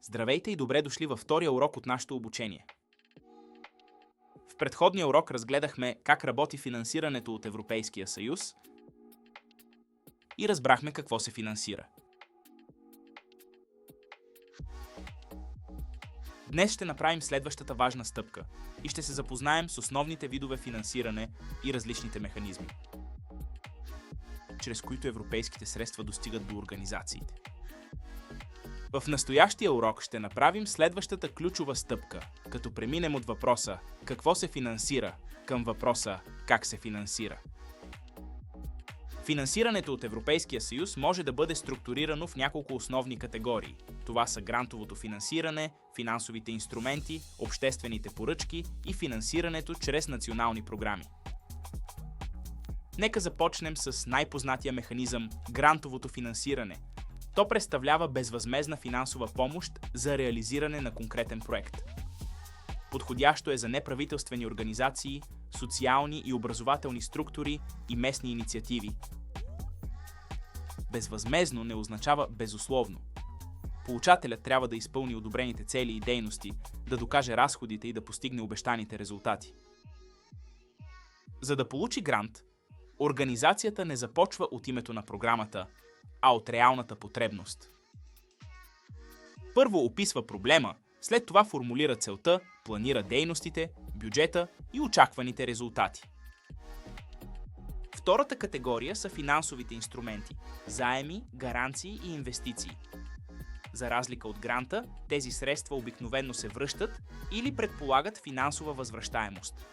Здравейте и добре дошли във втория урок от нашето обучение. В предходния урок разгледахме как работи финансирането от Европейския съюз и разбрахме какво се финансира. Днес ще направим следващата важна стъпка и ще се запознаем с основните видове финансиране и различните механизми, чрез които европейските средства достигат до организациите. В настоящия урок ще направим следващата ключова стъпка, като преминем от въпроса какво се финансира към въпроса как се финансира. Финансирането от Европейския съюз може да бъде структурирано в няколко основни категории. Това са грантовото финансиране, финансовите инструменти, обществените поръчки и финансирането чрез национални програми. Нека започнем с най-познатия механизъм – грантовото финансиране. То представлява безвъзмездна финансова помощ за реализиране на конкретен проект. Подходящо е за неправителствени организации, социални и образователни структури и местни инициативи. Безвъзмездно не означава безусловно. Получателят трябва да изпълни одобрените цели и дейности, да докаже разходите и да постигне обещаните резултати. За да получи грант, организацията не започва от името на програмата, а от реалната потребност. Първо описва проблема, след това формулира целта, планира дейностите, бюджета и очакваните резултати. Втората категория са финансовите инструменти – заеми, гаранции и инвестиции. За разлика от гранта, тези средства обикновено се връщат или предполагат финансова възвръщаемост.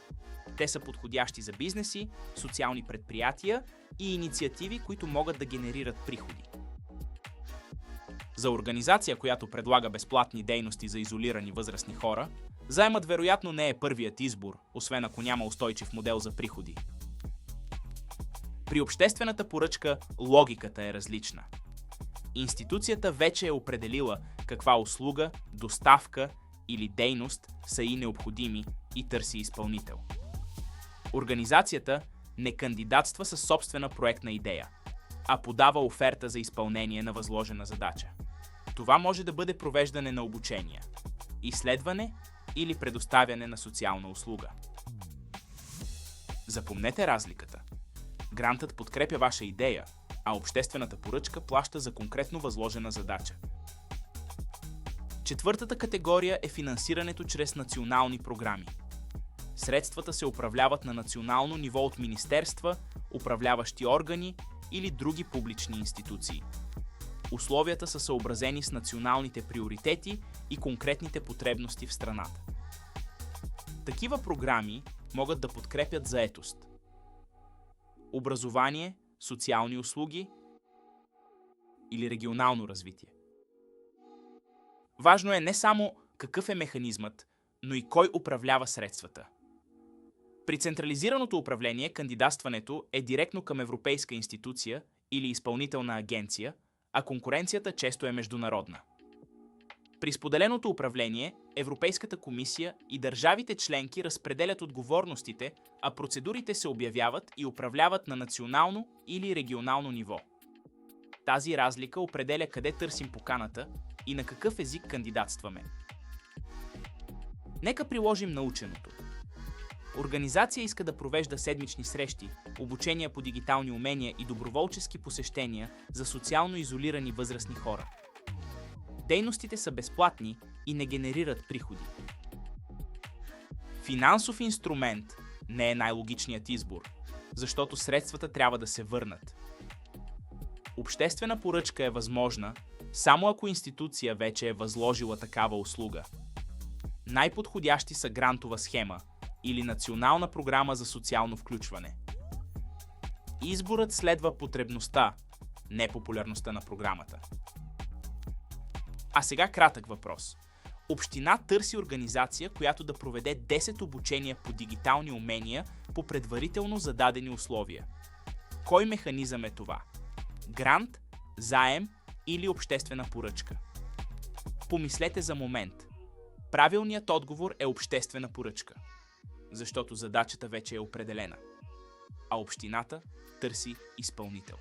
Те са подходящи за бизнеси, социални предприятия и инициативи, които могат да генерират приходи. За организация, която предлага безплатни дейности за изолирани възрастни хора, заемът вероятно не е първият избор, освен ако няма устойчив модел за приходи. При обществената поръчка логиката е различна. Институцията вече е определила каква услуга, доставка или дейност са и необходими и търси изпълнител. Организацията не кандидатства със собствена проектна идея, а подава оферта за изпълнение на възложена задача. Това може да бъде провеждане на обучения, изследване или предоставяне на социална услуга. Запомнете разликата. Грантът подкрепя ваша идея, а обществената поръчка плаща за конкретно възложена задача. Четвъртата категория е финансирането чрез национални програми. Средствата се управляват на национално ниво от министерства, управляващи органи или други публични институции. Условията са съобразени с националните приоритети и конкретните потребности в страната. Такива програми могат да подкрепят заетост, образование, социални услуги или регионално развитие. Важно е не само какъв е механизмът, но и кой управлява средствата. При централизираното управление кандидатстването е директно към европейска институция или изпълнителна агенция, а конкуренцията често е международна. При споделеното управление Европейската комисия и държавите членки разпределят отговорностите, а процедурите се обявяват и управляват на национално или регионално ниво. Тази разлика определя къде търсим поканата и на какъв език кандидатстваме. Нека приложим наученото. Организация иска да провежда седмични срещи, обучения по дигитални умения и доброволчески посещения за социално изолирани възрастни хора. Дейностите са безплатни и не генерират приходи. Финансов инструмент не е най-логичният избор, защото средствата трябва да се върнат. Обществена поръчка е възможна, само ако институция вече е възложила такава услуга. Най-подходящи са грантова схема или национална програма за социално включване. Изборът следва потребността, не популярността на програмата. А сега кратък въпрос. Община търси организация, която да проведе 10 обучения по дигитални умения по предварително зададени условия. Кой механизъм е това? Грант, заем или обществена поръчка? Помислете за момент. Правилният отговор е обществена поръчка, защото задачата вече е определена, а общината търси изпълнител.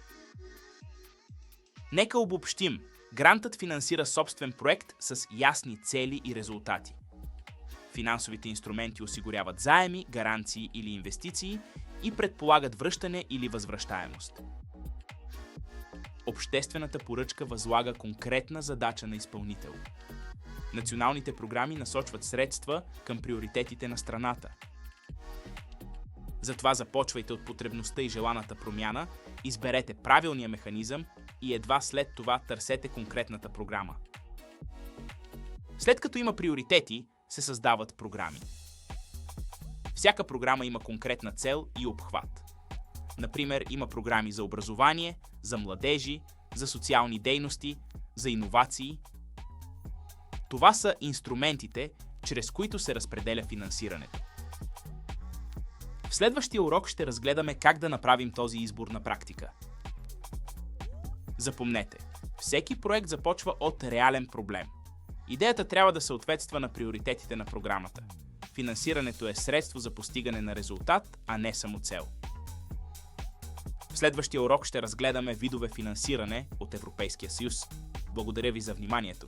Нека обобщим. Грантът финансира собствен проект с ясни цели и резултати. Финансовите инструменти осигуряват заеми, гаранции или инвестиции и предполагат връщане или възвръщаемост. Обществената поръчка възлага конкретна задача на изпълнител. Националните програми насочват средства към приоритетите на страната. Затова започвайте от потребността и желаната промяна, изберете правилния механизъм и едва след това търсете конкретната програма. След като има приоритети, се създават програми. Всяка програма има конкретна цел и обхват. Например, има програми за образование, за младежи, за социални дейности, за иновации. Това са инструментите, чрез които се разпределя финансирането. В следващия урок ще разгледаме как да направим този избор на практика. Запомнете, всеки проект започва от реален проблем. Идеята трябва да съответства на приоритетите на програмата. Финансирането е средство за постигане на резултат, а не самоцел. В следващия урок ще разгледаме видове финансиране от Европейския съюз. Благодаря ви за вниманието.